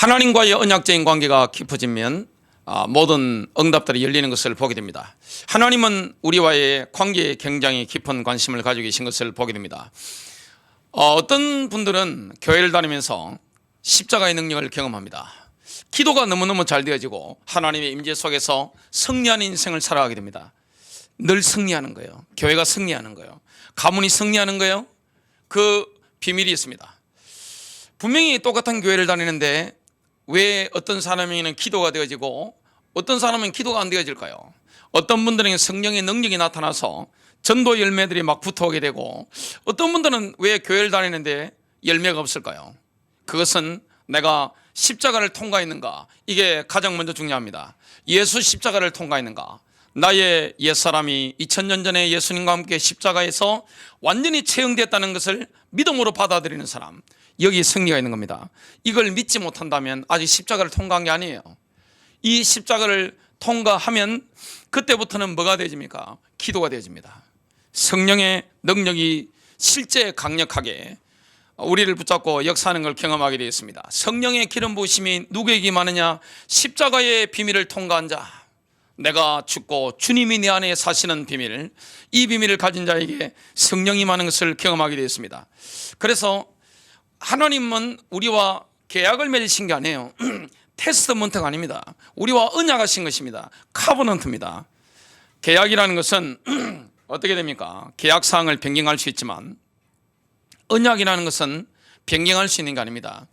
하나님과의 언약적인 관계가 깊어지면 모든 응답들이 열리는 것을 보게 됩니다. 하나님은 우리와의 관계에 굉장히 깊은 관심을 가지고 계신 것을 보게 됩니다. 어떤 분들은 교회를 다니면서 십자가의 능력을 경험합니다. 기도가 너무너무 잘 되어지고 하나님의 임재 속에서 승리하는 인생을 살아가게 됩니다. 늘 승리하는 거예요. 교회가 승리하는 거예요. 가문이 승리하는 거예요. 그 비밀이 있습니다. 분명히 똑같은 교회를 다니는데 왜 어떤 사람에게는 기도가 되어지고 어떤 사람은 기도가 안 되어질까요? 어떤 분들에게 성령의 능력이 나타나서 전도 열매들이 막 붙어오게 되고 어떤 분들은 왜 교회를 다니는데 열매가 없을까요? 그것은 내가 십자가를 통과했는가, 이게 가장 먼저 중요합니다. 예수 십자가를 통과했는가, 나의 옛사람이 2000년 전에 예수님과 함께 십자가에서 완전히 채용됐다는 것을 믿음으로 받아들이는 사람, 여기 승리가 있는 겁니다. 이걸 믿지 못한다면 아직 십자가를 통과한 게 아니에요. 이 십자가를 통과하면 그때부터는 뭐가 되어집니까? 기도가 되어집니다. 성령의 능력이 실제 강력하게 우리를 붙잡고 역사하는 걸 경험하게 되었습니다. 성령의 기름 부으심이 누구에게 많으냐? 십자가의 비밀을 통과한 자, 내가 죽고 주님이 내 안에 사시는 비밀, 이 비밀을 가진 자에게 성령이 많은 것을 경험하게 되었습니다. 그래서 하나님은 우리와 계약을 맺으신 게 아니에요. 테스트먼트가 아닙니다. 우리와 언약하신 것입니다. 카버넌트입니다. 계약이라는 것은 어떻게 됩니까? 계약사항을 변경할 수 있지만 언약이라는 것은 변경할 수 있는 게 아닙니다.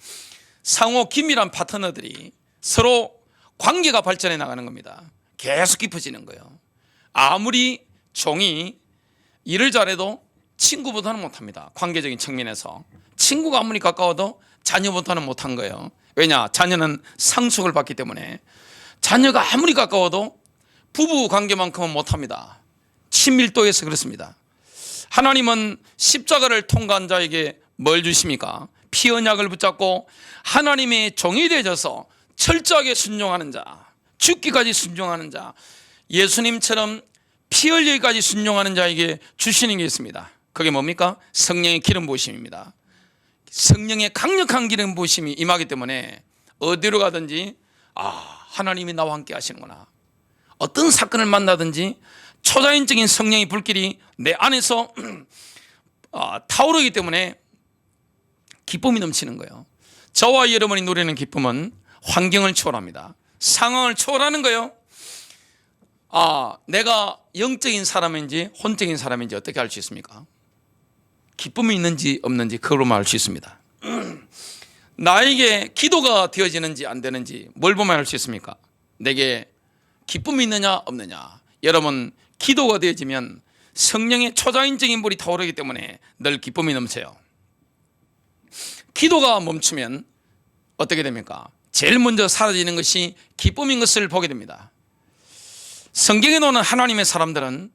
상호 긴밀한 파트너들이 서로 관계가 발전해 나가는 겁니다. 계속 깊어지는 거예요. 아무리 종이 일을 잘해도 친구보다는 못합니다. 관계적인 측면에서 친구가 아무리 가까워도 자녀보다는 못한 거예요. 왜냐? 자녀는 상속을 받기 때문에. 자녀가 아무리 가까워도 부부 관계만큼은 못합니다. 친밀도에서 그렇습니다. 하나님은 십자가를 통과한 자에게 뭘 주십니까? 피 언약을 붙잡고 하나님의 종이 되어져서 철저하게 순종하는 자, 죽기까지 순종하는 자, 예수님처럼 피 흘리기까지 순종하는 자에게 주시는 게 있습니다. 그게 뭡니까? 성령의 기름 부으심입니다. 성령의 강력한 기름 부으심이 임하기 때문에 어디로 가든지 하나님이 나와 함께 하시는구나. 어떤 사건을 만나든지 초자연적인 성령의 불길이 내 안에서 타오르기 때문에 기쁨이 넘치는 거예요. 저와 여러분이 누리는 기쁨은 환경을 초월합니다. 상황을 초월하는 거예요. 내가 영적인 사람인지 혼적인 사람인지 어떻게 알 수 있습니까? 기쁨이 있는지 없는지 그걸로만 알 수 있습니다. 나에게 기도가 되어지는지 안 되는지 뭘 보면 알 수 있습니까? 내게 기쁨이 있느냐 없느냐. 여러분, 기도가 되어지면 성령의 초자연적인 불이 타오르기 때문에 늘 기쁨이 넘쳐요. 기도가 멈추면 어떻게 됩니까? 제일 먼저 사라지는 것이 기쁨인 것을 보게 됩니다. 성경에 나오는 하나님의 사람들은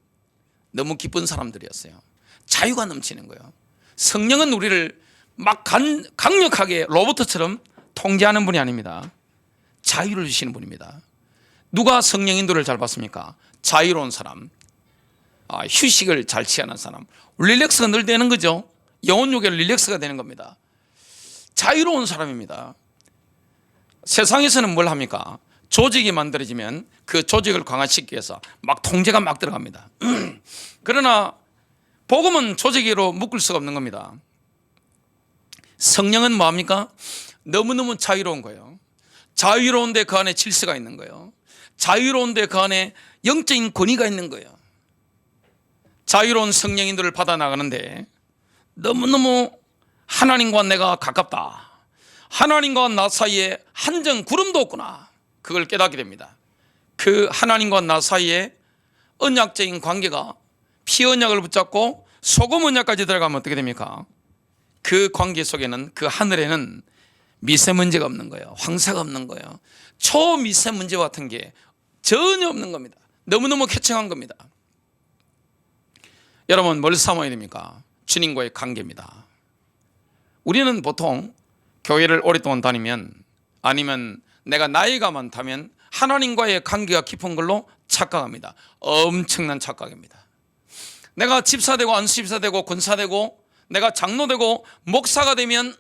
너무 기쁜 사람들이었어요. 자유가 넘치는 거예요. 성령은 우리를 막 강력하게 로봇처럼 통제하는 분이 아닙니다. 자유를 주시는 분입니다. 누가 성령 인도를 잘 받습니까? 자유로운 사람, 휴식을 잘 취하는 사람, 릴렉스가 늘 되는 거죠. 영혼 요괴 릴렉스가 되는 겁니다. 자유로운 사람입니다. 세상에서는 뭘 합니까? 조직이 만들어지면 그 조직을 강화시키기 위해서 막 통제가 막 들어갑니다. 그러나 복음은 조직으로 묶을 수가 없는 겁니다. 성령은 뭐합니까? 너무너무 자유로운 거예요. 자유로운데 그 안에 질서가 있는 거예요. 자유로운데 그 안에 영적인 권위가 있는 거예요. 자유로운 성령인들을 받아 나가는데 너무너무 하나님과 내가 가깝다, 하나님과 나 사이에 한 점 구름도 없구나, 그걸 깨닫게 됩니다. 그 하나님과 나 사이에 언약적인 관계가 피 언약을 붙잡고 소금 언약까지 들어가면 어떻게 됩니까? 그 관계 속에는, 그 하늘에는 미세먼지가 없는 거예요. 황사가 없는 거예요. 초미세먼지와 같은 게 전혀 없는 겁니다. 너무너무 쾌청한 겁니다. 여러분, 뭘 삼아야 됩니까? 주님과의 관계입니다. 우리는 보통 교회를 오랫동안 다니면, 아니면 내가 나이가 많다면 하나님과의 관계가 깊은 걸로 착각합니다. 엄청난 착각입니다. 내가 집사되고 안수집사되고 권사되고 내가 장로되고 목사가 되면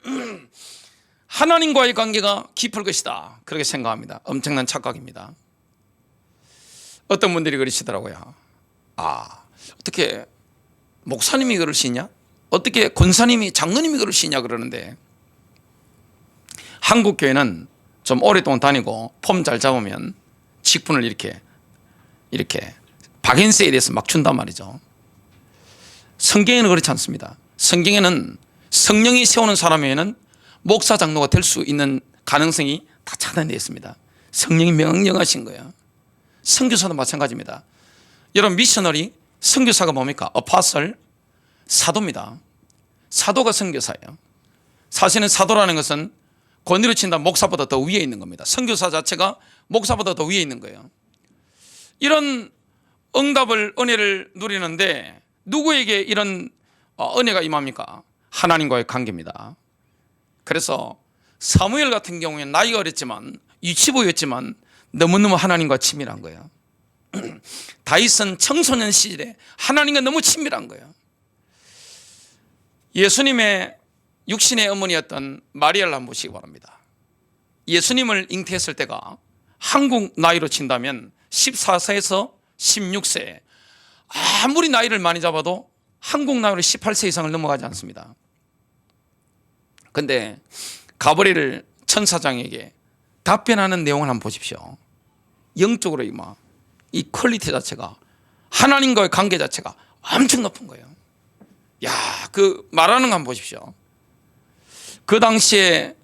하나님과의 관계가 깊을 것이다, 그렇게 생각합니다. 엄청난 착각입니다. 어떤 분들이 그러시더라고요. 어떻게 목사님이 그러시냐? 어떻게 권사님이, 장로님이 그러시냐 그러는데, 한국 교회는 좀 오랫동안 다니고 폼 잘 잡으면 직분을 이렇게 박앤세에 대해서 막 준단 말이죠. 성경에는 그렇지 않습니다. 성경에는 성령이 세우는 사람 외에는 목사, 장로가 될 수 있는 가능성이 다 차단되어 있습니다. 성령이 명령하신 거예요. 선교사도 마찬가지입니다. 여러분, 미셔너리, 선교사가 뭡니까? 어파설, 사도입니다. 사도가 선교사예요. 사실은 사도라는 것은 권위로 친다 목사보다 더 위에 있는 겁니다. 선교사 자체가 목사보다 더 위에 있는 거예요. 이런 응답을, 은혜를 누리는데 누구에게 이런 은혜가 임합니까? 하나님과의 관계입니다. 그래서 사무엘 같은 경우에는 나이가 어렸지만, 유치부였지만 너무너무 하나님과 친밀한 거예요. 다윗은 청소년 시절에 하나님과 너무 친밀한 거예요. 예수님의 육신의 어머니였던 마리아를 한번 보시기 바랍니다. 예수님을 잉태했을 때가 한국 나이로 친다면 14세에서 16세, 아무리 나이를 많이 잡아도 한국 나이로 18세 이상을 넘어가지 않습니다. 그런데 가브리엘 천사장에게 답변하는 내용을 한번 보십시오. 영적으로 이 퀄리티 자체가, 하나님과의 관계 자체가 엄청 높은 거예요. 그 말하는 거 한번 보십시오. 그 당시에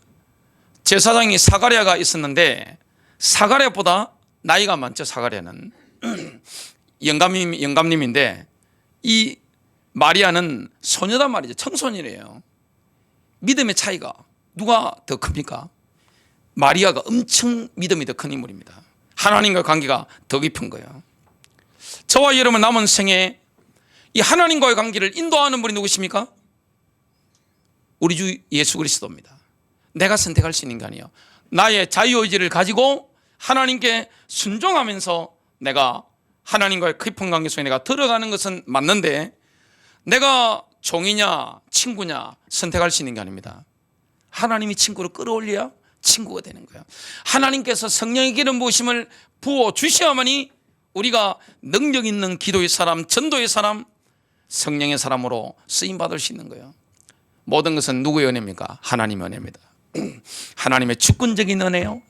제사장이 사가랴가 있었는데, 사가랴보다 나이가 많죠. 사가랴는 영감님인데, 이 마리아는 소녀단 말이죠. 청소년이에요. 믿음의 차이가 누가 더 큽니까? 마리아가 엄청 믿음이 더 큰 인물입니다. 하나님과 관계가 더 깊은 거예요. 저와 여러분 남은 생에 이 하나님과의 관계를 인도하는 분이 누구십니까? 우리 주 예수 그리스도입니다. 내가 선택할 수 있는 게 아니에요. 나의 자유의지를 가지고 하나님께 순종하면서 내가 하나님과의 깊은 관계 속에 내가 들어가는 것은 맞는데, 내가 종이냐 친구냐 선택할 수 있는 게 아닙니다. 하나님이 친구를 끌어올려야 친구가 되는 거예요. 하나님께서 성령의 기름 부으심을 부어 주셔야만이 우리가 능력 있는 기도의 사람, 전도의 사람, 성령의 사람으로 쓰임받을 수 있는 거예요. 모든 것은 누구의 은혜입니까? 하나님의 은혜입니다. 하나님의 주권적인 은혜요,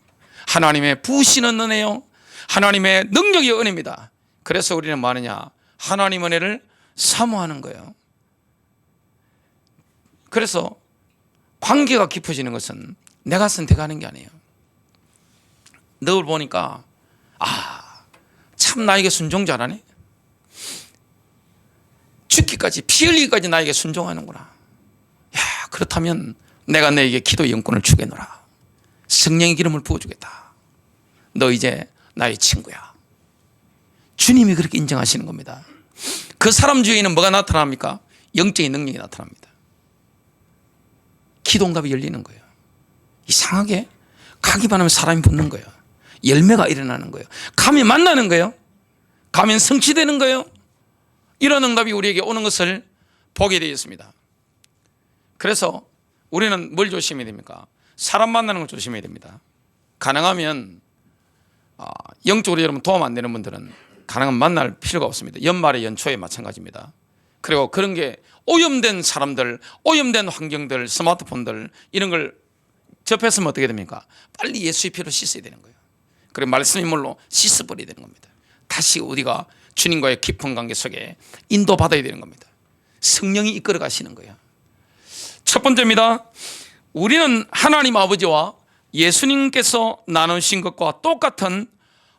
하나님의 부으시는 은혜요, 하나님의 능력의 은혜입니다. 그래서 우리는 뭐 하느냐? 하나님 은혜를 사모하는 거예요. 그래서 관계가 깊어지는 것은 내가 선택하는 게 아니에요. 늘 보니까 참 나에게 순종 잘하네, 죽기까지, 피 흘리기까지 나에게 순종하는구나. 그렇다면 내가 너에게 기도 영권을 주겠노라. 성령의 기름을 부어주겠다. 너 이제 나의 친구야. 주님이 그렇게 인정하시는 겁니다. 그 사람 주위에는 뭐가 나타납니까? 영적인 능력이 나타납니다. 기도응답이 열리는 거예요. 이상하게 가기만 하면 사람이 붙는 거예요. 열매가 일어나는 거예요. 가면 만나는 거예요. 가면 성취되는 거예요. 이런 응답이 우리에게 오는 것을 보게 되어 있습니다. 그래서 우리는 뭘 조심해야 됩니까? 사람 만나는 걸 조심해야 됩니다. 가능하면 영적으로 여러분 도움 안 되는 분들은 가능하면 만날 필요가 없습니다. 연말에 연초에 마찬가지입니다. 그리고 그런 게 오염된 사람들, 오염된 환경들, 스마트폰들 이런 걸 접했으면 어떻게 됩니까? 빨리 예수의 피로 씻어야 되는 거예요. 그리고 말씀의 물로 씻어버려야 되는 겁니다. 다시 우리가 주님과의 깊은 관계 속에 인도받아야 되는 겁니다. 성령이 이끌어 가시는 거예요. 첫 번째입니다. 우리는 하나님 아버지와 예수님께서 나누신 것과 똑같은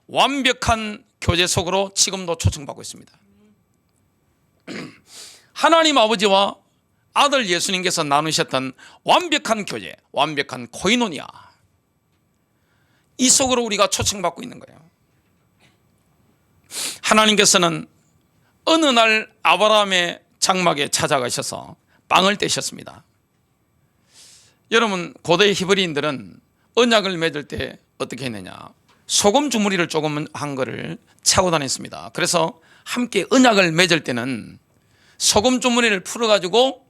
완벽한 교제 속으로 지금도 초청받고 있습니다. 하나님 아버지와 아들 예수님께서 나누셨던 완벽한 교제, 완벽한 코이노니아, 이 속으로 우리가 초청받고 있는 거예요. 하나님께서는 어느 날 아브라함의 장막에 찾아가셔서 빵을 떼셨습니다. 여러분, 고대 히브리인들은 언약을 맺을 때 어떻게 했느냐? 소금 주머니를 조금 한 거를 차고 다녔습니다. 그래서 함께 언약을 맺을 때는 소금 주머니를 풀어가지고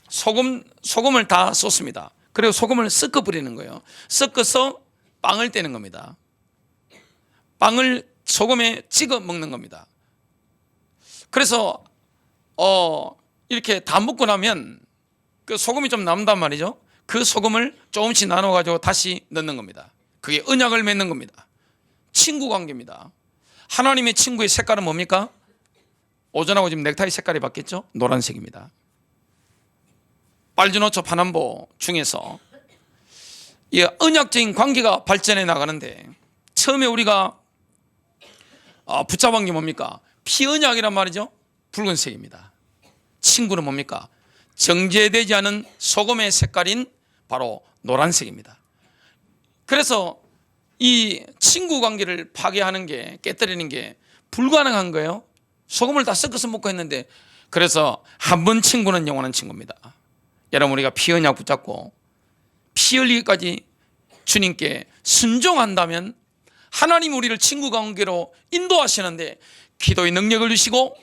소금을 다 쏟습니다. 그리고 소금을 섞어 버리는 거예요. 섞어서 빵을 떼는 겁니다. 빵을 소금에 찍어 먹는 겁니다. 그래서 이렇게 다 먹고 나면 그 소금이 좀 남단 말이죠. 그 소금을 조금씩 나눠 가지고 다시 넣는 겁니다. 그게 언약을 맺는 겁니다. 친구 관계입니다. 하나님의 친구의 색깔은 뭡니까? 오전하고 지금 넥타이 색깔이 바뀌었죠? 노란색입니다. 빨주노초 파남보 중에서 이 언약적인 관계가 발전해 나가는데 처음에 우리가 붙잡은 게 뭡니까? 피언약이란 말이죠. 붉은색입니다. 친구는 뭡니까? 정제되지 않은 소금의 색깔인 바로 노란색입니다. 그래서 이 친구 관계를 파괴하는 게, 깨뜨리는 게 불가능한 거예요. 소금을 다 섞어서 먹고 했는데, 그래서 한 번 친구는 영원한 친구입니다. 여러분, 우리가 피 언약 붙잡고 피 흘리기까지 주님께 순종한다면 하나님 우리를 친구 관계로 인도하시는데 기도의 능력을 주시고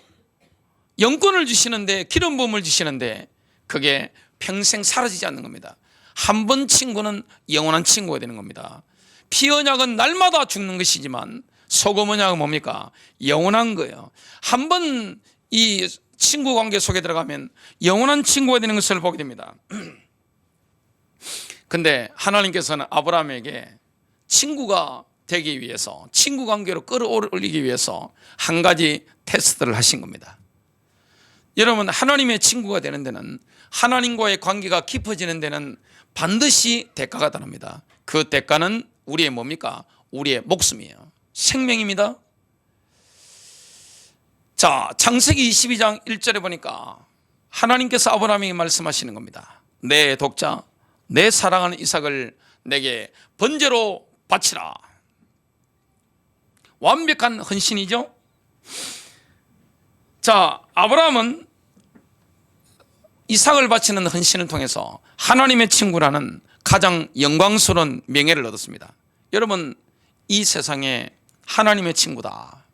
영권을 주시는데 기름 부음을 주시는데 그게 평생 사라지지 않는 겁니다. 한 번 친구는 영원한 친구가 되는 겁니다. 피 언약은 날마다 죽는 것이지만 소금 언약은 뭡니까? 영원한 거예요. 한 번 이 친구 관계 속에 들어가면 영원한 친구가 되는 것을 보게 됩니다. 근데 하나님께서는 아브라함에게 친구가 되기 위해서, 친구 관계로 끌어올리기 위해서 한 가지 테스트를 하신 겁니다. 여러분, 하나님의 친구가 되는 데는, 하나님과의 관계가 깊어지는 데는 반드시 대가가 따릅니다. 그 대가는 우리의 뭡니까? 우리의 목숨이에요. 생명입니다. 자, 창세기 22장 1절에 보니까 하나님께서 아브라함에게 말씀하시는 겁니다. 내 독자, 내 사랑하는 이삭을 내게 번제로 바치라. 완벽한 헌신이죠. 자, 아브라함은 이삭을 바치는 헌신을 통해서 하나님의 친구라는 가장 영광스러운 명예를 얻었습니다. 여러분, 이 세상에 하나님의 친구다,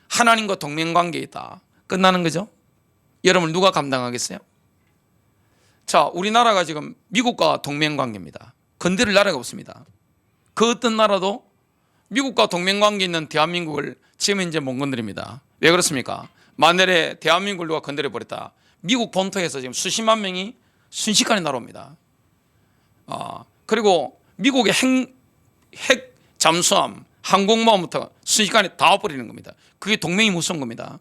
하나님과 동맹관계에 있다, 끝나는 거죠. 여러분, 누가 감당하겠어요? 자, 우리나라가 지금 미국과 동맹관계입니다. 건드릴 나라가 없습니다. 그 어떤 나라도 미국과 동맹관계 있는 대한민국을 지금 이제 못 건드립니다. 왜 그렇습니까? 만일에 대한민국을 누가 건드려 버렸다, 미국 본토에서 지금 수십만 명이 순식간에 날아옵니다. 그리고 미국의 핵 잠수함, 항공모함부터 순식간에 다 와버리는 겁니다. 그게 동맹이 무서운 겁니다.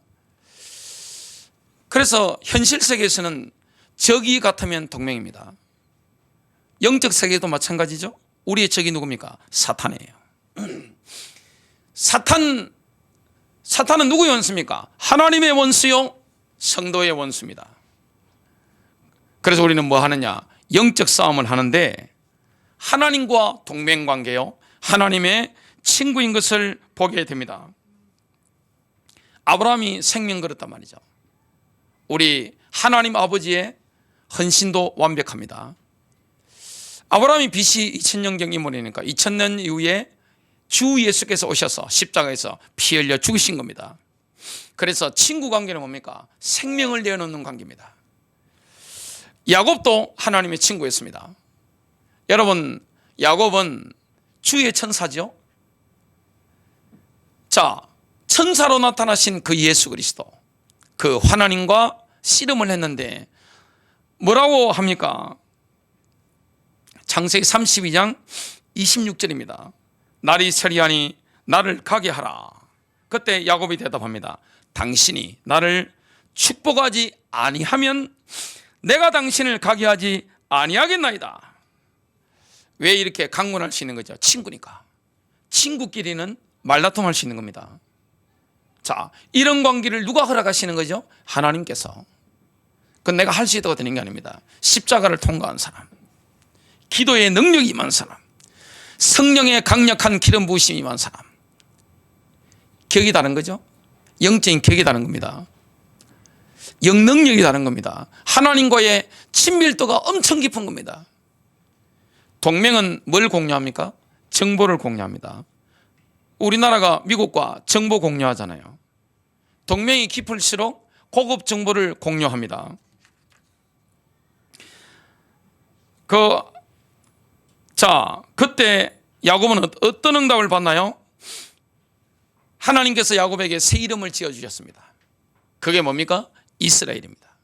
그래서 현실 세계에서는 적이 같으면 동맹입니다. 영적 세계도 마찬가지죠. 우리의 적이 누굽니까? 사탄이에요. 사탄은 누구의 원수입니까? 하나님의 원수요, 성도의 원수입니다. 그래서 우리는 뭐 하느냐? 영적 싸움을 하는데 하나님과 동맹관계요, 하나님의 친구인 것을 보게 됩니다. 아브라함이 생명 걸었단 말이죠. 우리 하나님 아버지의 헌신도 완벽합니다. 아브라함이 BC 2000년경 인물이니까 2000년 이후에 주 예수께서 오셔서 십자가에서 피 흘려 죽으신 겁니다. 그래서 친구 관계는 뭡니까? 생명을 내어놓는 관계입니다. 야곱도 하나님의 친구였습니다. 여러분, 야곱은 주의 천사죠. 자, 천사로 나타나신 그 예수 그리스도, 그 하나님과 씨름을 했는데 뭐라고 합니까? 창세기 32장 26절입니다. 날이 서리하니 나를 가게 하라. 그때 야곱이 대답합니다. 당신이 나를 축복하지 아니하면 내가 당신을 가게 하지 아니하겠나이다. 왜 이렇게 강권할 수 있는 거죠? 친구니까. 친구끼리는 말다툼할 수 있는 겁니다. 자, 이런 관계를 누가 허락하시는 거죠? 하나님께서. 그건 내가 할 수 있다고 되는 게 아닙니다. 십자가를 통과한 사람, 기도의 능력이 임한 사람, 성령의 강력한 기름 부으심이 임한 사람, 격이 다른 거죠. 영적인 격이 다른 겁니다. 영 능력이 다른 겁니다. 하나님과의 친밀도가 엄청 깊은 겁니다. 동맹은 뭘 공유합니까? 정보를 공유합니다. 우리나라가 미국과 정보 공유하잖아요. 동맹이 깊을수록 고급 정보를 공유합니다. 그 자, 그때 야곱은 어떤 응답을 받나요? 하나님께서 야곱에게 새 이름을 지어주셨습니다. 그게 뭡니까? 이스라엘입니다.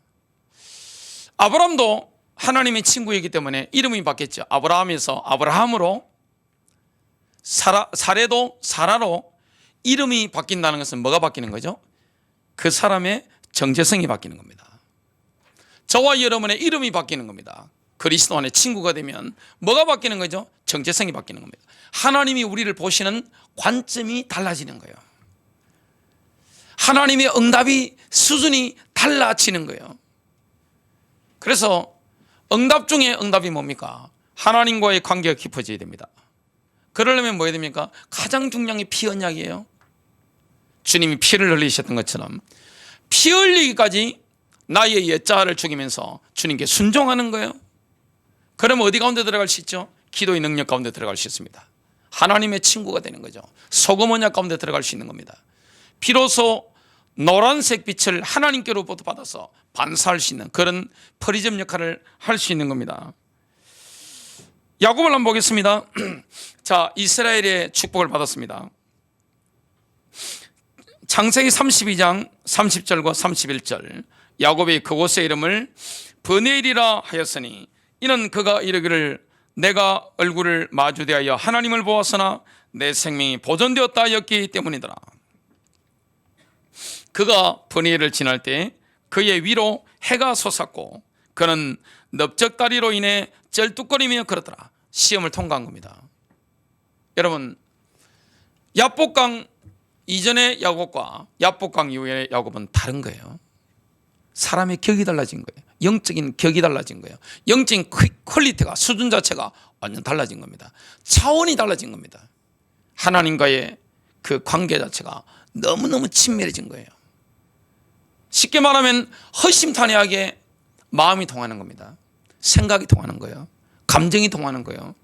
아브라함도 하나님의 친구이기 때문에 이름이 바뀌었죠. 아브라함에서 아브라함으로, 사레도 사라로 이름이 바뀐다는 것은 뭐가 바뀌는 거죠? 그 사람의 정체성이 바뀌는 겁니다. 저와 여러분의 이름이 바뀌는 겁니다. 그리스도 안에 친구가 되면 뭐가 바뀌는 거죠? 정체성이 바뀌는 겁니다. 하나님이 우리를 보시는 관점이 달라지는 거예요. 하나님의 응답이 수준이 달라지는 거예요. 그래서 응답 중에 응답이 뭡니까? 하나님과의 관계가 깊어져야 됩니다. 그러려면 뭐 해야 됩니까? 가장 중요한 게 피 언약이에요. 주님이 피를 흘리셨던 것처럼 피 흘리기까지 나의 옛자를 죽이면서 주님께 순종하는 거예요. 그러면 어디 가운데 들어갈 수 있죠? 기도의 능력 가운데 들어갈 수 있습니다. 하나님의 친구가 되는 거죠. 소금 언약 가운데 들어갈 수 있는 겁니다. 비로소 노란색 빛을 하나님께로부터 받아서 반사할 수 있는 그런 프리즘 역할을 할 수 있는 겁니다. 야곱을 한번 보겠습니다. 자, 이스라엘의 축복을 받았습니다. 창세기 32장 30절과 31절, 야곱이 그곳의 이름을 브네일이라 하였으니 이는 그가 이르기를 내가 얼굴을 마주대하여 하나님을 보았으나 내 생명이 보존되었다 하였기 때문이더라. 그가 브네일을 지날 때 그의 위로 해가 솟았고 그는 넓적다리로 인해 쩔뚝거리며 걸었더라. 시험을 통과한 겁니다. 여러분, 야복강 이전의 야곱과 야복강 이후의 야곱은 다른 거예요. 사람의 격이 달라진 거예요. 영적인 격이 달라진 거예요. 영적인 퀄리티가, 수준 자체가 완전 달라진 겁니다. 차원이 달라진 겁니다. 하나님과의 그 관계 자체가 너무너무 친밀해진 거예요. 쉽게 말하면 허심탄회하게 마음이 통하는 겁니다. 생각이 통하는 거예요. 감정이 통하는 거예요.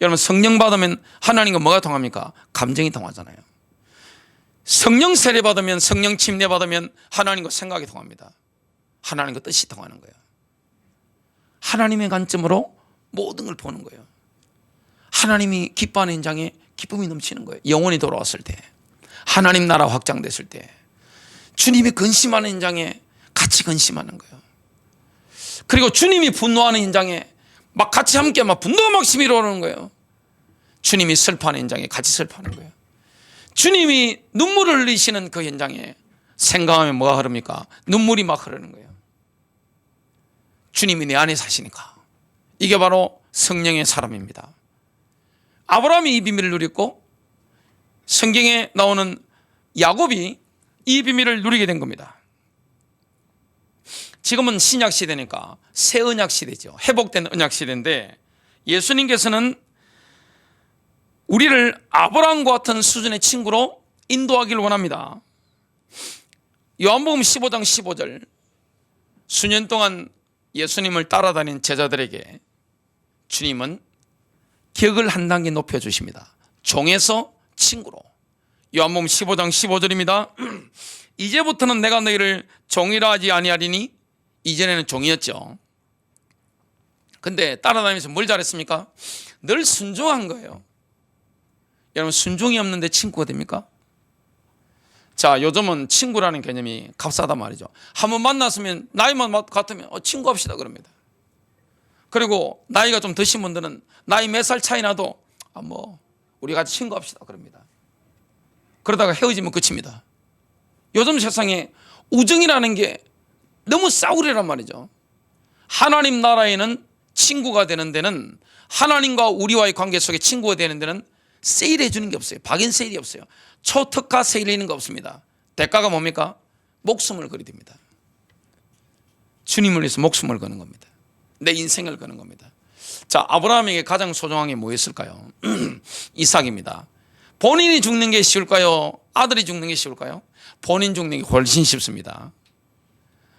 여러분, 성령 받으면 하나님과 뭐가 통합니까? 감정이 통하잖아요. 성령 세례 받으면, 성령 침례 받으면 하나님과 생각이 통합니다. 하나님과 뜻이 통하는 거예요. 하나님의 관점으로 모든 걸 보는 거예요. 하나님이 기뻐하는 현장에 기쁨이 넘치는 거예요. 영혼이 돌아왔을 때, 하나님 나라 확장됐을 때, 주님이 근심하는 현장에 같이 근심하는 거예요. 그리고 주님이 분노하는 현장에 막 같이 함께 막 분노가 막심이 일어나는 거예요. 주님이 슬퍼하는 현장에 같이 슬퍼하는 거예요. 주님이 눈물을 흘리시는 그 현장에 생각하면 뭐가 흐릅니까? 눈물이 막 흐르는 거예요. 주님이 내 안에 사시니까. 이게 바로 성령의 사람입니다. 아브라함이 이 비밀을 누렸고 성경에 나오는 야곱이 이 비밀을 누리게 된 겁니다. 지금은 신약 시대니까 새 언약 시대죠. 회복된 언약 시대인데 예수님께서는 우리를 아브라함과 같은 수준의 친구로 인도하기를 원합니다. 요한복음 15장 15절, 수년 동안 예수님을 따라다닌 제자들에게 주님은 격을 한 단계 높여주십니다. 종에서 친구로. 요한복음 15장 15절입니다. 이제부터는 내가 너희를 종이라 하지 아니하리니, 이전에는 종이었죠. 근데 따라다니면서 뭘 잘했습니까? 늘 순종한 거예요. 여러분, 순종이 없는데 친구가 됩니까? 자, 요즘은 친구라는 개념이 값싸다 말이죠. 한번 만났으면 나이만 같으면 친구합시다 그럽니다. 그리고 나이가 좀 드신 분들은 나이 몇 살 차이 나도 우리 같이 친구합시다 그럽니다. 그러다가 헤어지면 끝입니다. 요즘 세상에 우정이라는 게 너무 싸구려란 말이죠. 하나님 나라에는 친구가 되는 데는, 하나님과 우리와의 관계 속에 친구가 되는 데는 세일해 주는 게 없어요. 박인 세일이 없어요. 초특가 세일이 있는 거 없습니다. 대가가 뭡니까? 목숨을 걸이 됩니다. 주님을 위해서 목숨을 거는 겁니다. 내 인생을 거는 겁니다. 자, 아브라함에게 가장 소중한 게 뭐였을까요? 이삭입니다. 본인이 죽는 게 쉬울까요? 아들이 죽는 게 쉬울까요? 본인 죽는 게 훨씬 쉽습니다.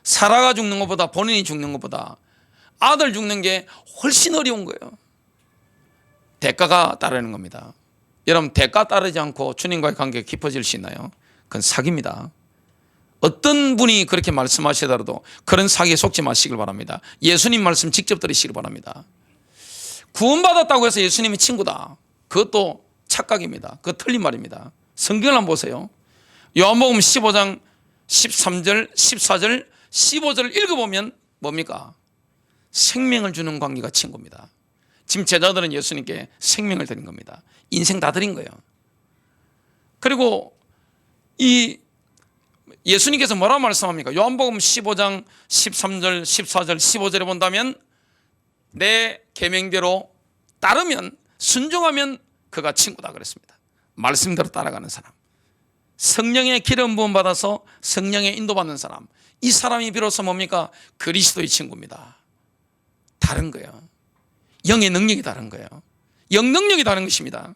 사라가 죽는 것보다, 본인이 죽는 것보다 아들 죽는 게 훨씬 어려운 거예요. 대가가 따르는 겁니다. 여러분, 대가 따르지 않고 주님과의 관계가 깊어질 수 있나요? 그건 사기입니다. 어떤 분이 그렇게 말씀하시더라도 그런 사기에 속지 마시길 바랍니다. 예수님 말씀 직접 들으시길 바랍니다. 구원받았다고 해서 예수님이 친구다, 그것도 착각입니다. 그거 틀린 말입니다. 성경을 한번 보세요. 요한복음 15장 13절 14절 15절을 읽어보면 뭡니까? 생명을 주는 관계가 친구입니다. 지금 제자들은 예수님께 생명을 드린 겁니다. 인생 다 드린 거예요. 그리고 이 예수님께서 뭐라고 말씀합니까? 요한복음 15장 13절 14절 15절에 본다면 내 계명대로 따르면, 순종하면 그가 친구다 그랬습니다. 말씀대로 따라가는 사람, 성령의 기름 부음 받아서 성령의 인도받는 사람, 이 사람이 비로소 뭡니까? 그리스도의 친구입니다. 다른 거예요. 영의 능력이 다른 거예요. 영 능력이 다른 것입니다.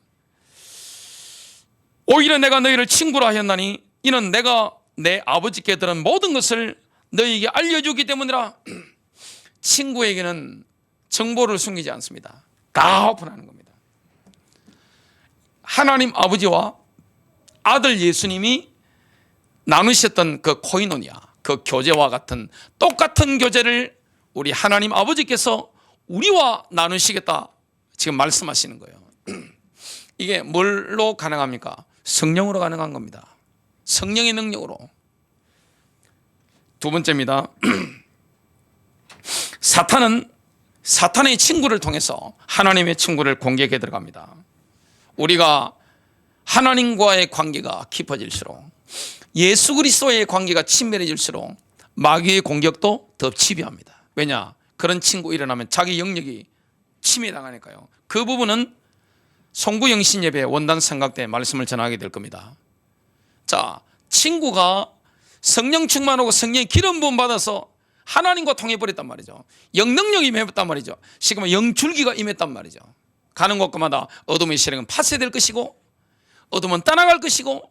오히려 내가 너희를 친구라 하였나니 이는 내가 내 아버지께 들은 모든 것을 너희에게 알려주기 때문이라. 친구에게는 정보를 숨기지 않습니다. 다 오픈하는 겁니다. 하나님 아버지와 아들 예수님이 나누셨던 그 코이노니아, 그 교제와 같은 똑같은 교제를 우리 하나님 아버지께서 우리와 나누시겠다 지금 말씀하시는 거예요. 이게 뭘로 가능합니까? 성령으로 가능한 겁니다. 성령의 능력으로. 두 번째입니다. 사탄은 사탄의 친구를 통해서 하나님의 친구를 공격해 들어갑니다. 우리가 하나님과의 관계가 깊어질수록, 예수 그리스도의 관계가 친밀해질수록 마귀의 공격도 더 집요합니다. 왜냐? 그런 친구 일어나면 자기 영역이 침해당하니까요. 그 부분은 송구영신 예배 원단 생각 때 말씀을 전하게 될 겁니다. 자, 친구가 성령 충만하고 성령의 기름 부음 받아서 하나님과 통해버렸단 말이죠. 영능력이 임했단 말이죠. 지금은 영줄기가 임했단 말이죠. 가는 곳마다 어둠의 세력은 파쇄될 것이고, 어둠은 떠나갈 것이고,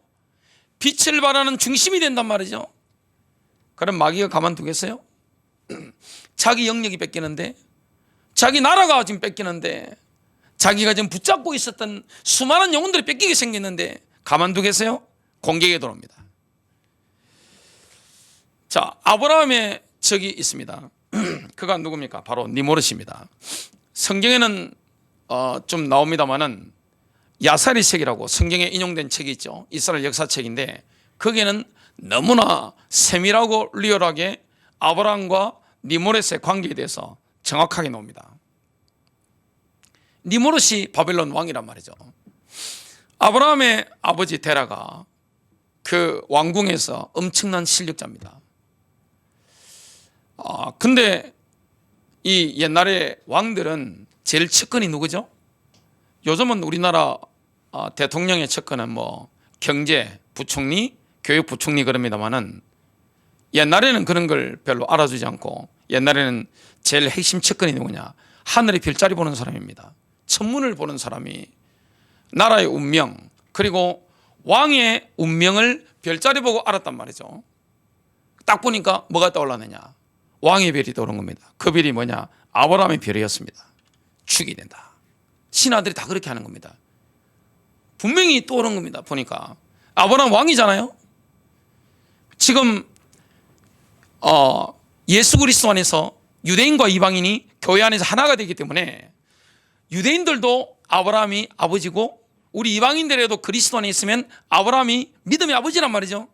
빛을 발하는 중심이 된단 말이죠. 그럼 마귀가 가만두겠어요? 자기 영역이 뺏기는데, 자기 나라가 지금 뺏기는데, 자기가 지금 붙잡고 있었던 수많은 영혼들이 뺏기게 생겼는데 가만두겠어요? 공격에 들어옵니다. 자, 아브라함의 적이 있습니다. 그가 누굽니까? 바로 니모르십니다. 성경에는 좀 나옵니다만은 야사리책이라고 성경에 인용된 책이 있죠. 이스라엘 역사책인데 거기에는 너무나 세밀하고 리얼하게 아브라함과 니모렛의 관계에 대해서 정확하게 나옵니다. 니모롯이 바벨론 왕이란 말이죠. 아브라함의 아버지 데라가 그 왕궁에서 엄청난 실력자입니다. 근데 이 옛날에 왕들은 제일 측근이 누구죠? 요즘은 우리나라 대통령의 측근은 뭐 경제 부총리, 교육 부총리 그럽니다만은 옛날에는 그런 걸 별로 알아주지 않고, 옛날에는 제일 핵심 측근이 누구냐? 하늘의 별자리 보는 사람입니다. 천문을 보는 사람이 나라의 운명, 그리고 왕의 운명을 별자리 보고 알았단 말이죠. 딱 보니까 뭐가 떠올랐느냐? 왕의 별이 떠오른 겁니다. 그 별이 뭐냐? 아브라함의 별이었습니다. 축이 된다. 신하들이 다 그렇게 하는 겁니다. 분명히 떠오른 겁니다. 보니까 아브라함 왕이잖아요. 지금 예수 그리스도 안에서 유대인과 이방인이 교회 안에서 하나가 되기 때문에 유대인들도 아브라함이 아버지고, 우리 이방인들에도 그리스도 안에 있으면 아브라함이 믿음의 아버지란 말이죠.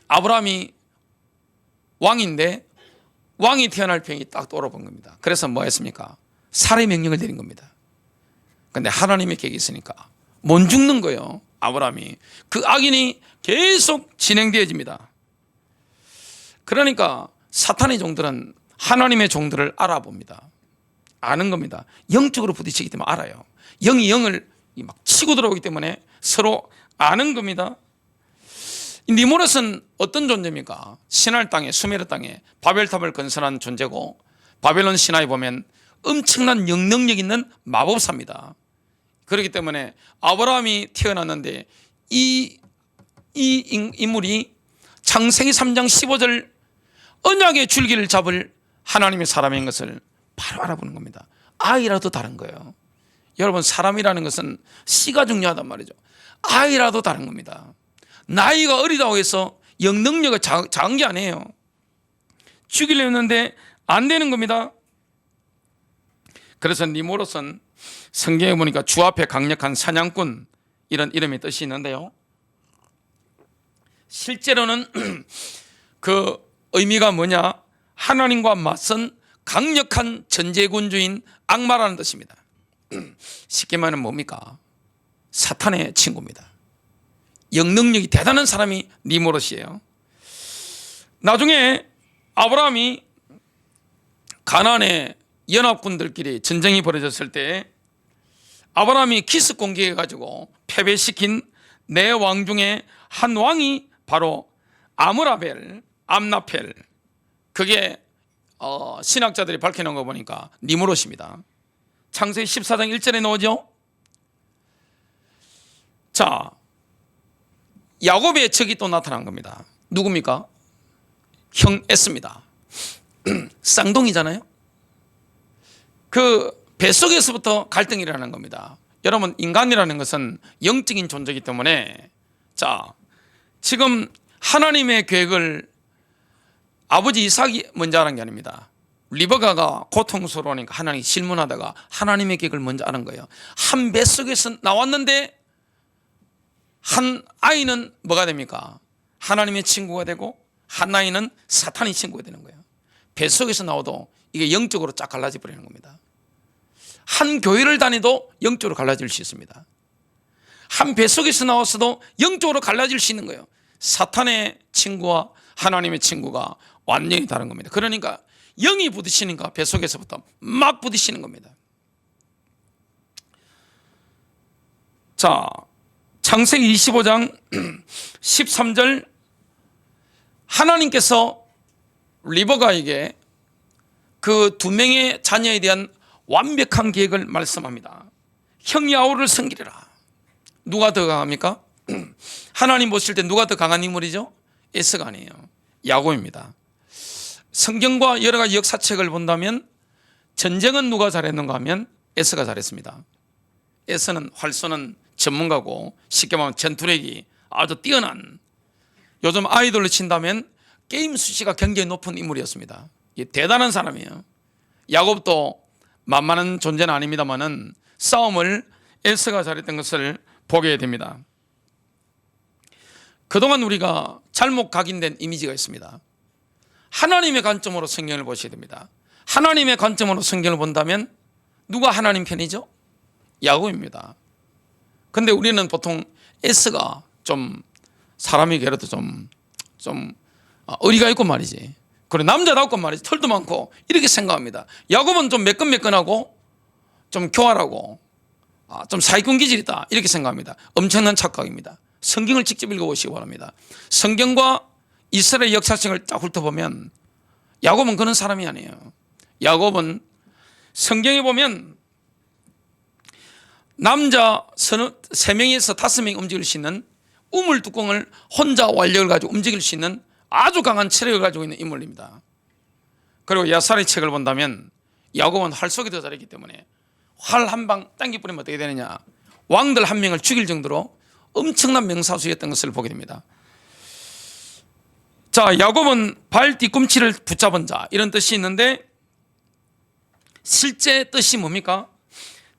아브라함이 왕인데 왕이 태어날 병이 딱 떠오르는 겁니다. 그래서 뭐 했습니까? 살해 명령을 내린 겁니다. 그런데 하나님의 계획이 있으니까 못 죽는 거예요. 아브라함이. 그 악인이 계속 진행되어집니다. 그러니까 사탄의 종들은 하나님의 종들을 알아봅니다. 아는 겁니다. 영적으로 부딪히기 때문에 알아요. 영이 영을 막 치고 들어오기 때문에 서로 아는 겁니다. 니모롯은 어떤 존재입니까? 시날 땅에, 수메르 땅에 바벨탑을 건설한 존재고, 바벨론 신화에 보면 엄청난 영능력 있는 마법사입니다. 그렇기 때문에 아브라함이 태어났는데 이 인물이 창세기 3장 15절 언약의 줄기를 잡을 하나님의 사람인 것을 바로 알아보는 겁니다. 아이라도 다른 거예요. 여러분, 사람이라는 것은 씨가 중요하단 말이죠. 아이라도 다른 겁니다. 나이가 어리다고 해서 영능력이 작은 게 아니에요. 죽이려 했는데 안 되는 겁니다. 그래서 니모롯은 성경에 보니까 주 앞에 강력한 사냥꾼 이런 이름의 뜻이 있는데요, 실제로는 그 의미가 뭐냐, 하나님과 맞선 강력한 전제군주인 악마라는 뜻입니다. 쉽게 말하면 뭡니까? 사탄의 친구입니다. 영능력이 대단한 사람이 니모롯이에요. 나중에 아브라함이 가나안의 연합군들끼리 전쟁이 벌어졌을 때 아브라함이 기습 공격해가지고 패배시킨 네 왕 중에 한 왕이 바로 아므라벨, 암나펠, 그게 신학자들이 밝혀놓은 거 보니까 니므롯입니다. 창세기 14장 1절에 나오죠. 자, 야곱의 적이 또 나타난 겁니다. 누굽니까? 형 에스입니다. 쌍둥이잖아요. 그 뱃속에서부터 갈등이 일어나는 겁니다. 여러분, 인간이라는 것은 영적인 존재이기 때문에, 자, 지금 하나님의 계획을 아버지 이삭이 먼저 아는 게 아닙니다. 리버가가 고통스러우니까 하나님이 질문하다가 하나님의 계획을 먼저 아는 거예요. 한 뱃속에서 나왔는데 한 아이는 뭐가 됩니까? 하나님의 친구가 되고 한 아이는 사탄의 친구가 되는 거예요. 뱃속에서 나와도 이게 영적으로 쫙 갈라져 버리는 겁니다. 한 교회를 다니도 영적으로 갈라질 수 있습니다. 한 뱃속에서 나왔어도 영적으로 갈라질 수 있는 거예요. 사탄의 친구와 하나님의 친구가 완전히 다른 겁니다. 그러니까 영이 부딪히니까 뱃속에서부터 막 부딪히는 겁니다. 자, 창세기 25장 13절, 하나님께서 리버가에게 그 두 명의 자녀에 대한 완벽한 계획을 말씀합니다. 형 야곱을 섬기리라. 누가 더 강합니까? 하나님 보실 때 누가 더 강한 인물이죠? 에서가 아니에요. 야곱입니다. 성경과 여러 가지 역사책을 본다면 전쟁은 누가 잘했는가 하면 에서가 잘했습니다. 에서는 활 쏘는 전문가고 쉽게 말하면 전투력이 아주 뛰어난, 요즘 아이돌로 친다면 게임 수치가 굉장히 높은 인물이었습니다. 대단한 사람이에요. 야곱도 만만한 존재는 아닙니다만은 싸움을 에서가 잘했던 것을 보게 됩니다. 그동안 우리가 잘못 각인된 이미지가 있습니다. 하나님의 관점으로 성경을 보셔야 됩니다. 하나님의 관점으로 성경을 본다면 누가 하나님 편이죠? 야곱입니다. 근데 우리는 보통 에서가 좀 사람이 그래도 좀 어리가 있고 말이지, 그리고 남자답고 말이지, 털도 많고 이렇게 생각합니다. 야곱은 좀 매끈매끈하고 좀 교활하고 좀 사기꾼 기질이 있다 이렇게 생각합니다. 엄청난 착각입니다. 성경을 직접 읽어보시기 바랍니다. 성경과 이스라엘 역사책을 딱 훑어보면 야곱은 그런 사람이 아니에요. 야곱은 성경에 보면 남자 3명에서 5명이 움직일 수 있는 우물 뚜껑을 혼자 완력을 가지고 움직일 수 있는 아주 강한 체력을 가지고 있는 인물입니다. 그리고 야살의 책을 본다면 야곱은 활 쏘기 더 잘했기 때문에 활 한 방 당겨 뿌리면 어떻게 되느냐, 왕들 한 명을 죽일 정도로 엄청난 명사수였던 것을 보게 됩니다. 자, 야곱은 발 뒤꿈치를 붙잡은 자 이런 뜻이 있는데 실제 뜻이 뭡니까?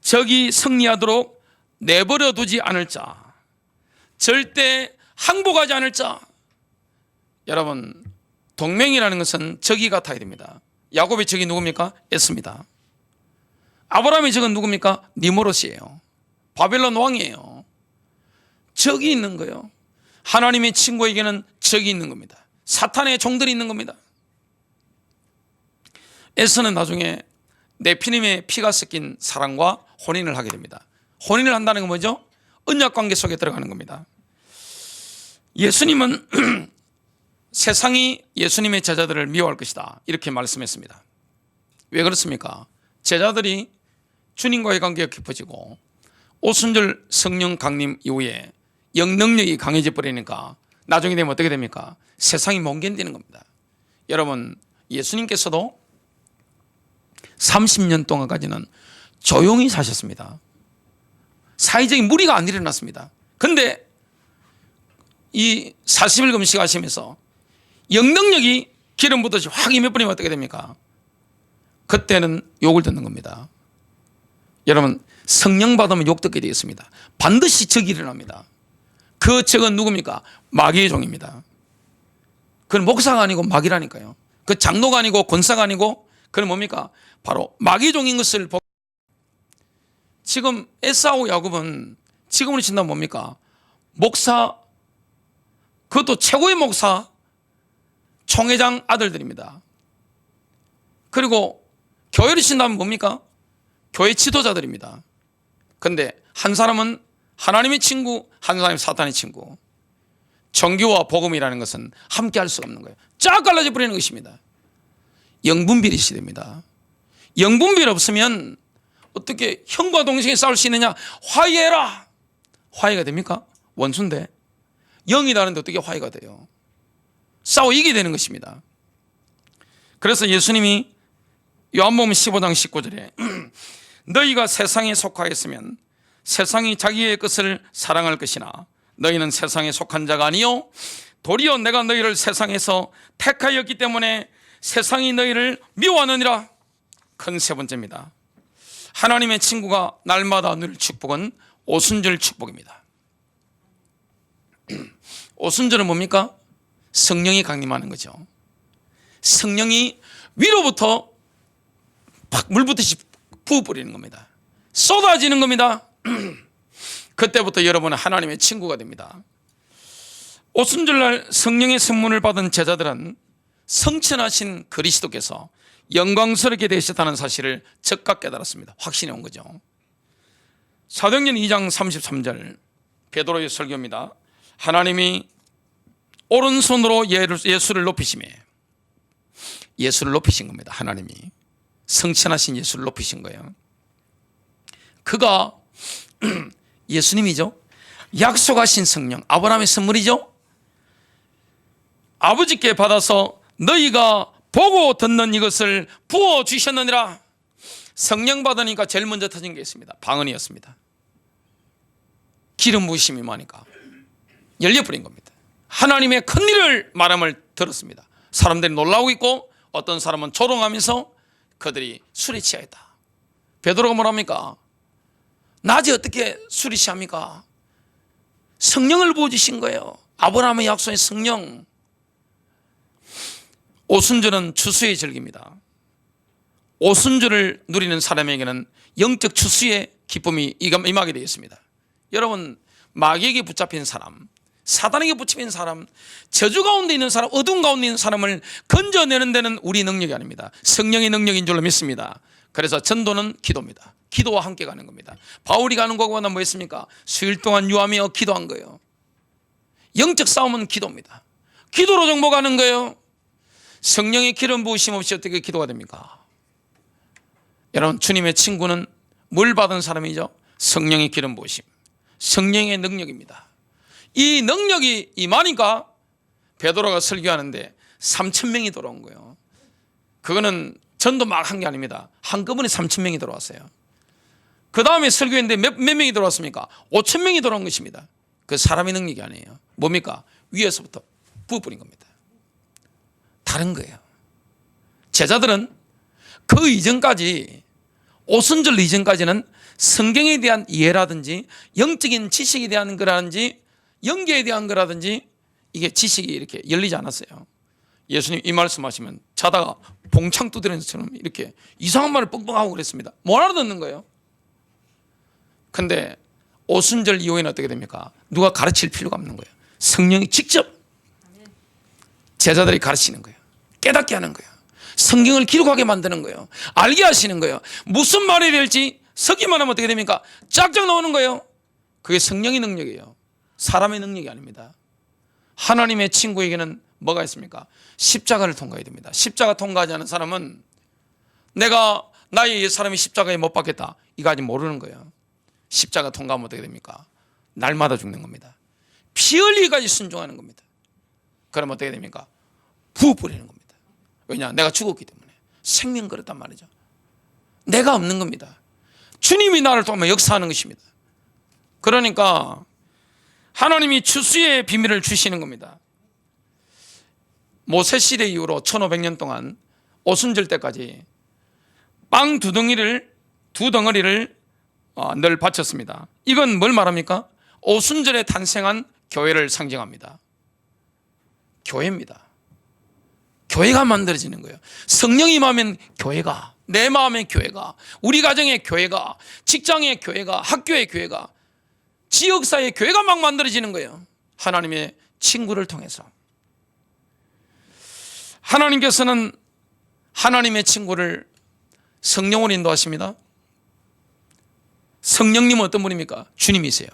적이 승리하도록 내버려 두지 않을 자, 절대 항복하지 않을 자. 여러분, 동맹이라는 것은 적이 같아야 됩니다. 야곱의 적이 누굽니까? 에서입니다. 아브라함의 적은 누굽니까? 니므롯이에요. 바벨론 왕이에요. 적이 있는 거예요. 하나님의 친구에게는 적이 있는 겁니다. 사탄의 종들이 있는 겁니다. 에서는 나중에 네피림의 피가 섞인 사람과 혼인을 하게 됩니다. 혼인을 한다는 건 뭐죠? 언약관계 속에 들어가는 겁니다. 예수님은 세상이 예수님의 제자들을 미워할 것이다 이렇게 말씀했습니다. 왜 그렇습니까? 제자들이 주님과의 관계가 깊어지고 오순절 성령 강림 이후에 영능력이 강해져 버리니까 나중에 되면 어떻게 됩니까? 세상이 못 견디는 겁니다. 여러분, 예수님께서도 30년 동안까지는 조용히 사셨습니다. 사회적인 무리가 안 일어났습니다. 그런데 이 40일 금식하시면서 영능력이 기름 붓듯이 확 임해버리면 어떻게 됩니까? 그때는 욕을 듣는 겁니다. 여러분, 성령 받으면 욕 듣게 되어 있습니다. 반드시 적이 일어납니다. 그 적은 누굽니까? 마귀의 종입니다. 그건 목사가 아니고 마귀라니까요. 그 장로가 아니고 권사가 아니고 그건 뭡니까? 바로 마귀의 종인 것을 보고, 지금 에사우 야곱은 지금으로 친다면 뭡니까? 목사, 그것도 최고의 목사, 총회장 아들들입니다. 그리고 교회를 친다면 뭡니까? 교회 지도자들입니다. 그런데 한 사람은 하나님의 친구, 한 사람은 사탄의 친구. 종교와 복음이라는 것은 함께 할 수가 없는 거예요. 쫙 갈라져 버리는 것입니다. 영분별이 시대입니다. 영분별 없으면 어떻게 형과 동생이 싸울 수 있느냐? 화해해라. 화해가 됩니까? 원수인데. 영이라는데 어떻게 화해가 돼요? 싸워 이기게 되는 것입니다. 그래서 예수님이 요한복음 15장 19절에 너희가 세상에 속하였으면 세상이 자기의 것을 사랑할 것이나 너희는 세상에 속한 자가 아니요 도리어 내가 너희를 세상에서 택하였기 때문에 세상이 너희를 미워하느니라. 큰 세 번째입니다. 하나님의 친구가 날마다 누릴 축복은 오순절 축복입니다. 오순절은 뭡니까? 성령이 강림하는 거죠. 성령이 위로부터 팍 물붓듯이 부어버리는 겁니다. 쏟아지는 겁니다. 그때부터 여러분은 하나님의 친구가 됩니다. 오순절날 성령의 선물을 받은 제자들은 성천하신 그리스도께서 영광스럽게 되셨다는 사실을 즉각 깨달았습니다. 확신이 온 거죠. 사도행전 2장 33절 베드로의 설교입니다. 하나님이 오른손으로 예수를 높이시매, 예수를 높이신 겁니다. 하나님이 성천하신 예수를 높이신 거예요. 그가 예수님이죠. 약속하신 성령, 아브라함의 선물이죠. 아버지께 받아서 너희가 보고 듣는 이것을 부어주셨느니라. 성령 받으니까 제일 먼저 터진 게 있습니다. 방언이었습니다. 기름 부으심이 많으니까 열려버린 겁니다. 하나님의 큰 일을 말함을 들었습니다. 사람들이 놀라고 있고 어떤 사람은 조롱하면서 그들이 술에 취하였다. 베드로가 뭐랍니까? 낮에 어떻게 술이 취합니까? 성령을 부어주신 거예요. 아브라함의 약속의 성령. 오순절은 추수의 절기입니다. 오순절을 누리는 사람에게는 영적 추수의 기쁨이 임하게 되어 있습니다. 여러분, 마귀에게 붙잡힌 사람, 사단에게 붙잡힌 사람, 저주 가운데 있는 사람, 어두운 가운데 있는 사람을 건져내는 데는 우리 능력이 아닙니다. 성령의 능력인 줄로 믿습니다. 그래서 전도는 기도입니다. 기도와 함께 가는 겁니다. 바울이 가는 곳마다 뭐 했습니까? 수일 동안 유하며 기도한 거예요. 영적 싸움은 기도입니다. 기도로 정복하는 거예요. 성령의 기름 부으심 없이 어떻게 기도가 됩니까? 여러분, 주님의 친구는 뭘 받은 사람이죠? 성령의 기름 부으심, 성령의 능력입니다. 이 능력이 임하니까 베드로가 설교하는데 3,000명이 돌아온 거예요. 그거는 전도 막 한 게 아닙니다. 한꺼번에 3,000명이 돌아왔어요. 그 다음에 설교했는데 몇 명이 돌아왔습니까? 5,000명이 돌아온 것입니다. 그 사람의 능력이 아니에요. 뭡니까? 위에서부터 부어버린 겁니다. 다른 거예요. 제자들은 그 이전까지, 오순절 이전까지는 성경에 대한 이해라든지 영적인 지식에 대한 거라든지 영계에 대한 거라든지 이게 지식이 이렇게 열리지 않았어요. 예수님 이 말씀하시면 자다가 봉창 두드리는 것처럼 이렇게 이상한 말을 뻥뻥하고 그랬습니다. 못 알아듣는 거예요. 근데 오순절 이후에는 어떻게 됩니까? 누가 가르칠 필요가 없는 거예요. 성령이 직접 제자들이 가르치는 거예요. 깨닫게 하는 거예요. 성경을 기록하게 만드는 거예요. 알게 하시는 거예요. 무슨 말이 될지 서기만 하면 어떻게 됩니까? 쫙쫙 나오는 거예요. 그게 성령의 능력이에요. 사람의 능력이 아닙니다. 하나님의 친구에게는 뭐가 있습니까? 십자가를 통과해야 됩니다. 십자가 통과하지 않은 사람은 내가 나의 옛사람이 십자가에 못 박혔다, 이거 아직 모르는 거예요. 십자가 통과하면 어떻게 됩니까? 날마다 죽는 겁니다. 피 흘리기까지 순종하는 겁니다. 그러면 어떻게 됩니까? 부어버리는 겁니다. 왜냐? 내가 죽었기 때문에. 생명 그렇단 말이죠. 내가 없는 겁니다. 주님이 나를 통하면 역사하는 것입니다. 그러니까 하나님이 추수의 비밀을 주시는 겁니다. 모세 시대 이후로 1500년 동안 오순절 때까지 빵 두 덩어리를 늘 바쳤습니다. 이건 뭘 말합니까? 오순절에 탄생한 교회를 상징합니다. 교회입니다. 교회가 만들어지는 거예요. 성령이 임하면 교회가, 내 마음의 교회가, 우리 가정의 교회가, 직장의 교회가, 학교의 교회가, 지역사회의 교회가 막 만들어지는 거예요. 하나님의 친구를 통해서. 하나님께서는 하나님의 친구를 성령으로 인도하십니다. 성령님은 어떤 분입니까? 주님이세요.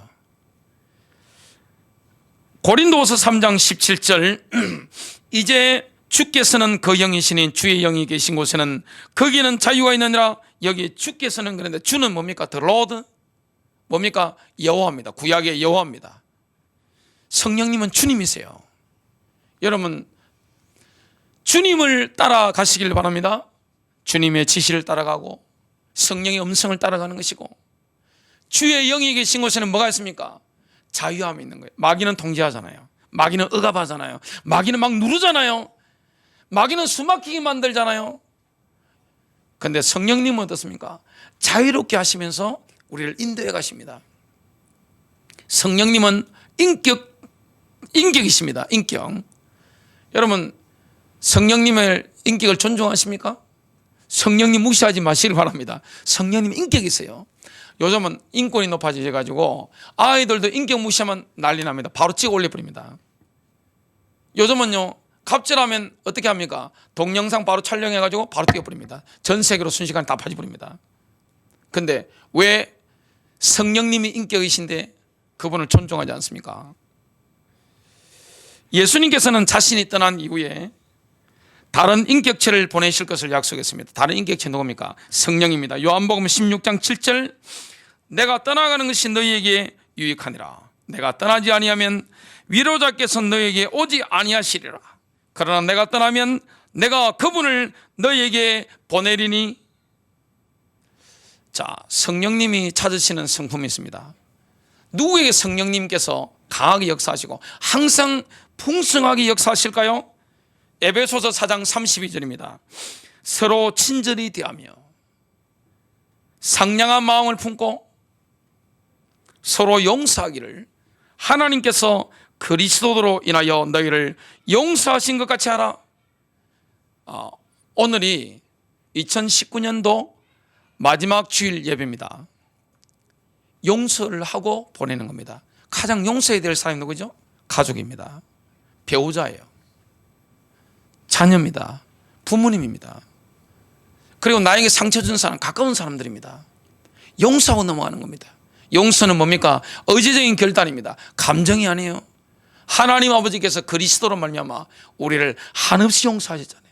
고린도후서 3장 17절 이제 주께서는 그 영이시니 주의 영이 계신 곳에는 거기는 자유가 있느니라. 여기 주께서는 그런데 주는 뭡니까? The Lord 뭡니까? 여호와입니다. 구약의 여호와입니다. 성령님은 주님이세요. 여러분 주님을 따라가시길 바랍니다. 주님의 지시를 따라가고 성령의 음성을 따라가는 것이고, 주의 영이 계신 곳에는 뭐가 있습니까? 자유함이 있는 거예요. 마귀는 통제하잖아요. 마귀는 억압하잖아요. 마귀는 막 누르잖아요. 마귀는 숨막히게 만들잖아요. 그런데 성령님은 어떻습니까? 자유롭게 하시면서 우리를 인도해 가십니다. 성령님은 인격이십니다. 인격. 여러분 성령님의 인격을 존중하십니까? 성령님 무시하지 마시길 바랍니다. 성령님 인격이 있어요. 요즘은 인권이 높아져가지고 아이들도 인격 무시하면 난리 납니다. 바로 찍어 올려버립니다. 요즘은요 갑질하면 어떻게 합니까? 동영상 바로 촬영해가지고 바로 띄워버립니다. 전 세계로 순식간에 다 빠져버립니다. 근데 왜 성령님이 인격이신데 그분을 존중하지 않습니까? 예수님께서는 자신이 떠난 이후에 다른 인격체를 보내실 것을 약속했습니다. 다른 인격체 누굽니까? 성령입니다. 요한복음 16장 7절 내가 떠나가는 것이 너희에게 유익하니라. 내가 떠나지 아니하면 위로자께서 너희에게 오지 아니하시리라. 그러나 내가 떠나면 내가 그분을 너희에게 보내리니. 자, 성령님이 찾으시는 성품이 있습니다. 누구에게 성령님께서 강하게 역사하시고 항상 풍성하게 역사하실까요? 에베소서 4장 32절입니다. 서로 친절히 대하며 상냥한 마음을 품고 서로 용서하기를 하나님께서 그리스도로 인하여 너희를 용서하신 것 같이 하라. 오늘이 2019년도 마지막 주일 예배입니다. 용서를 하고 보내는 겁니다. 가장 용서해야 될 사람이 누구죠? 가족입니다. 배우자예요. 자녀입니다. 부모님입니다. 그리고 나에게 상처 준 사람, 가까운 사람들입니다. 용서하고 넘어가는 겁니다. 용서는 뭡니까? 의지적인 결단입니다. 감정이 아니에요. 하나님 아버지께서 그리스도로 말미암아 우리를 한없이 용서하셨잖아요.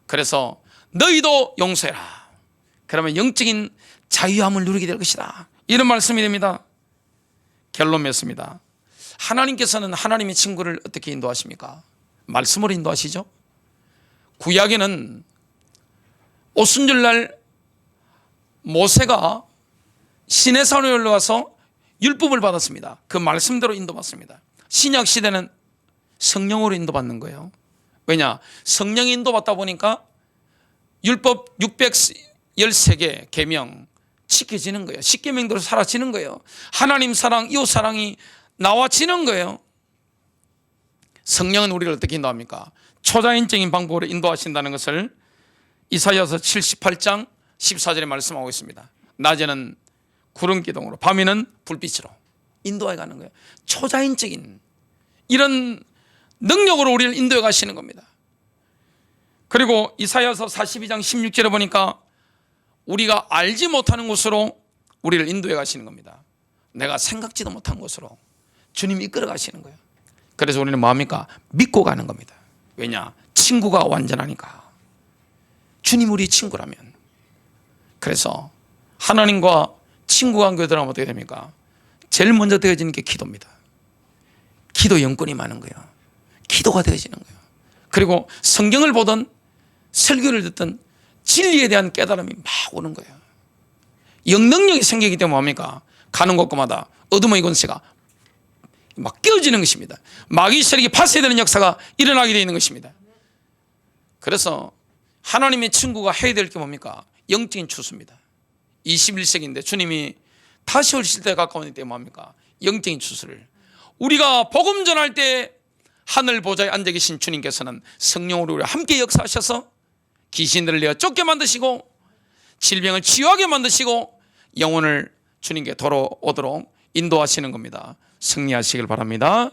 그래서 너희도 용서해라. 그러면 영적인 자유함을 누리게 될 것이다. 이런 말씀이 됩니다. 결론 맺습니다. 하나님께서는 하나님의 친구를 어떻게 인도하십니까? 말씀으로 인도하시죠. 구약에는 오순절날 모세가 시내산에 올라가서 율법을 받았습니다. 그 말씀대로 인도받습니다. 신약 시대는 성령으로 인도받는 거예요. 왜냐? 성령이 인도받다 보니까 율법 613개 계명 지켜지는 거예요. 십계명대로 살아지는 거예요. 하나님 사랑, 이웃 사랑이 나와지는 거예요. 성령은 우리를 어떻게 인도합니까? 초자연적인 방법으로 인도하신다는 것을 이사야서 78장 14절에 말씀하고 있습니다. 낮에는 구름 기둥으로, 밤에는 불빛으로 인도해 가는 거예요. 초자연적인 이런 능력으로 우리를 인도해 가시는 겁니다. 그리고 이사야서 42장 16절에 보니까 우리가 알지 못하는 곳으로 우리를 인도해 가시는 겁니다. 내가 생각지도 못한 곳으로 주님이 이끌어 가시는 거예요. 그래서 우리는 뭐합니까? 믿고 가는 겁니다. 왜냐? 친구가 완전하니까. 주님 우리 친구라면. 그래서 하나님과 친구 관계에 들어가면 어떻게 됩니까? 제일 먼저 되어지는 게 기도입니다. 기도 영권이 많은 거예요. 기도가 되어지는 거예요. 그리고 성경을 보든 설교를 듣든 진리에 대한 깨달음이 막 오는 거예요. 영능력이 생기기 때문에 뭡니까? 가는 곳마다 어둠의 권세가 막 깨어지는 것입니다. 마귀 세력이 파쇄되는 역사가 일어나게 되어 있는 것입니다. 그래서 하나님의 친구가 해야 될 게 뭡니까? 영적인 추수입니다. 21세기인데 주님이 다시 오실 때 가까우니 때 뭡니까? 영적인 추수를. 우리가 복음 전할 때 하늘 보좌에 앉아 계신 주님께서는 성령으로 우리와 함께 역사하셔서 귀신들을 내어 쫓게 만드시고 질병을 치유하게 만드시고 영혼을 주님께 돌아오도록 인도하시는 겁니다. 승리하시길 바랍니다.